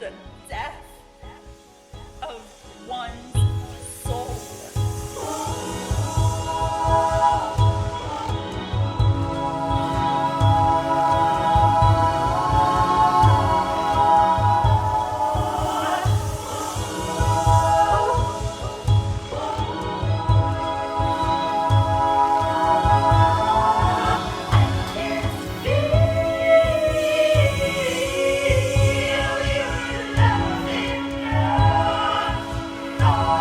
the death of one's soul. Oh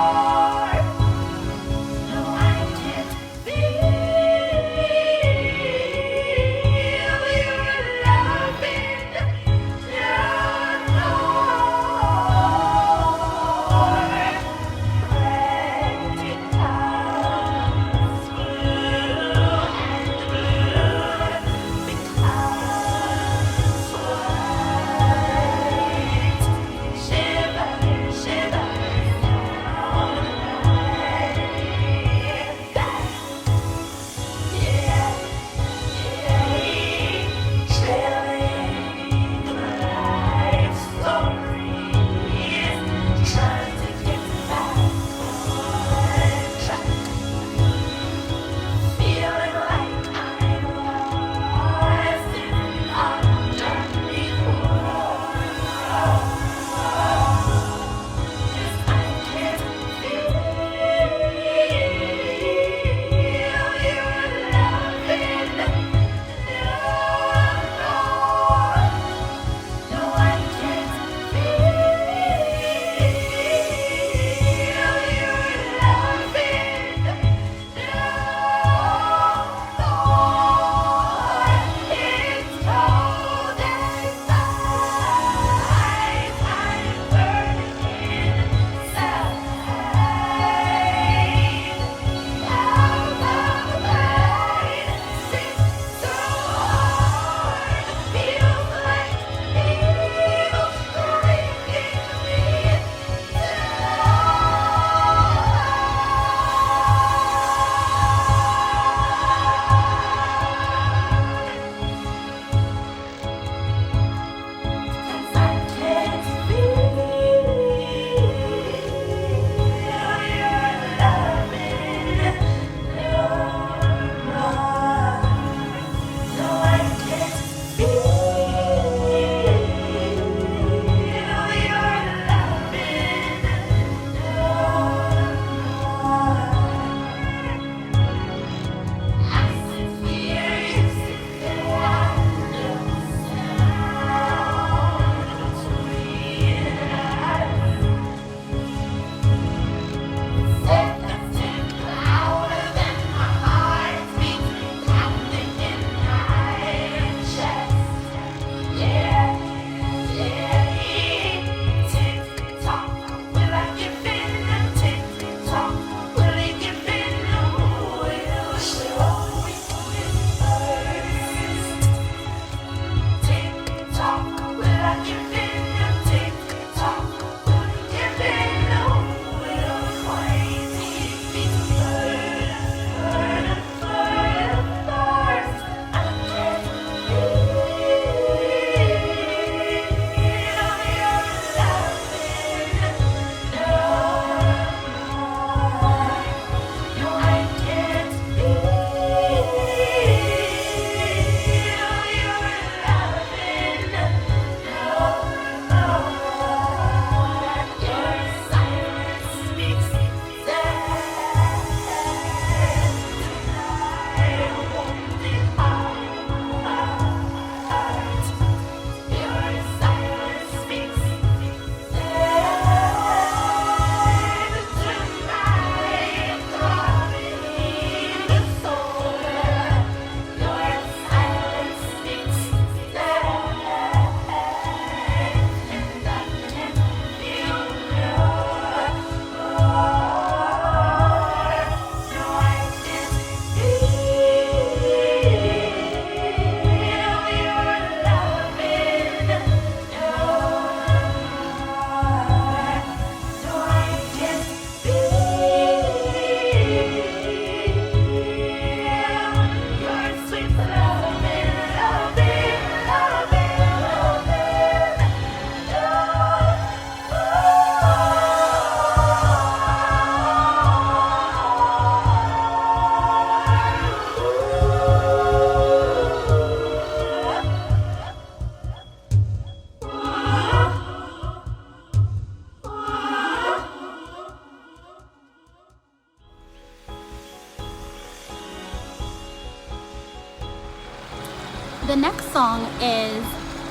the next song is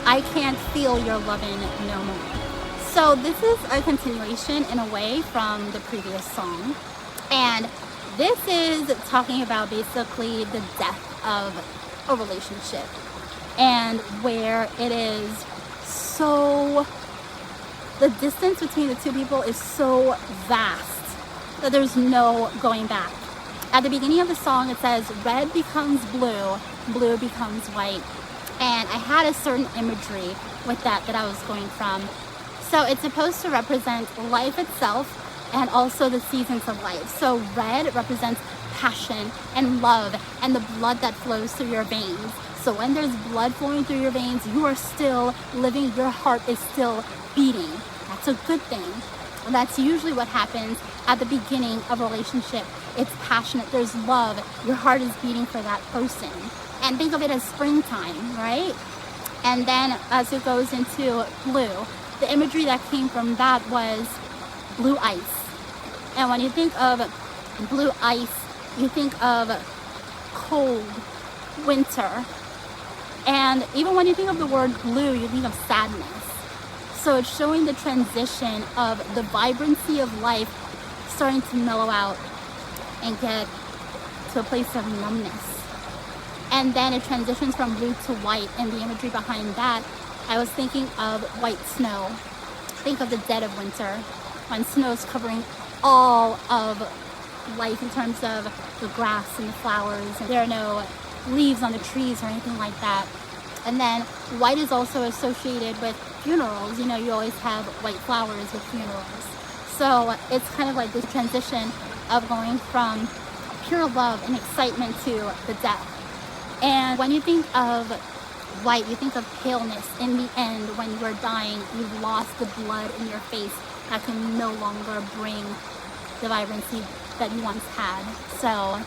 I Can't Feel Your Lovin' No More. So this is a continuation in a way from the previous song. And this is talking about basically the death of a relationship and where it is so, the distance between the two people is so vast that there's no going back. At the beginning of the song, it says, red becomes blue, blue becomes white. And I had a certain imagery with that I was going from. So it's supposed to represent life itself and also the seasons of life. So red represents passion and love and the blood that flows through your veins. So when there's blood flowing through your veins, you are still living, your heart is still beating. That's a good thing. And that's usually what happens at the beginning of a relationship. It's passionate, there's love, your heart is beating for that person. And think of it as springtime, right? And then as it goes into blue, the imagery that came from that was blue ice. And when you think of blue ice, you think of cold winter. And even when you think of the word blue, you think of sadness. So it's showing the transition of the vibrancy of life starting to mellow out and get to a place of numbness. And then it transitions from blue to white, and the imagery behind that, I was thinking of white snow. Think of the dead of winter, when snow is covering all of life in terms of the grass and the flowers, and there are no leaves on the trees or anything like that. And then white is also associated with funerals. You know, you always have white flowers with funerals. So it's kind of like this transition of going from pure love and excitement to the death. And when you think of white, you think of paleness. In the end, when you are dying, you've lost the blood in your face that can no longer bring the vibrancy that you once had. So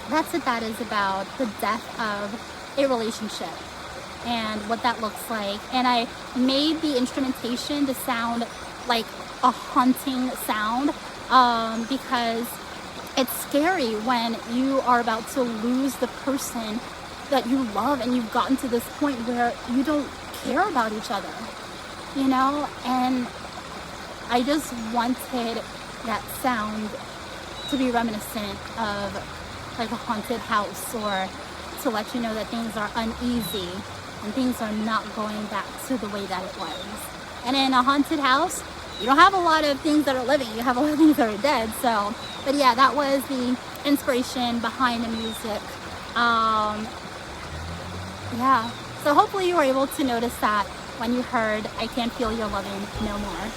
that's what that is about, the death of a relationship and what that looks like. And I made the instrumentation to sound like a haunting sound because it's scary when you are about to lose the person that you love and you've gotten to this point where you don't care about each other, you know? And I just wanted that sound to be reminiscent of like a haunted house, or to let you know that things are uneasy and things are not going back to the way that it was. And in a haunted house, you don't have a lot of things that are living, you have a lot of things that are dead. So, but yeah, that was the inspiration behind the music. Yeah, so hopefully you were able to notice that when you heard I Can't Feel Your Lovin' No More.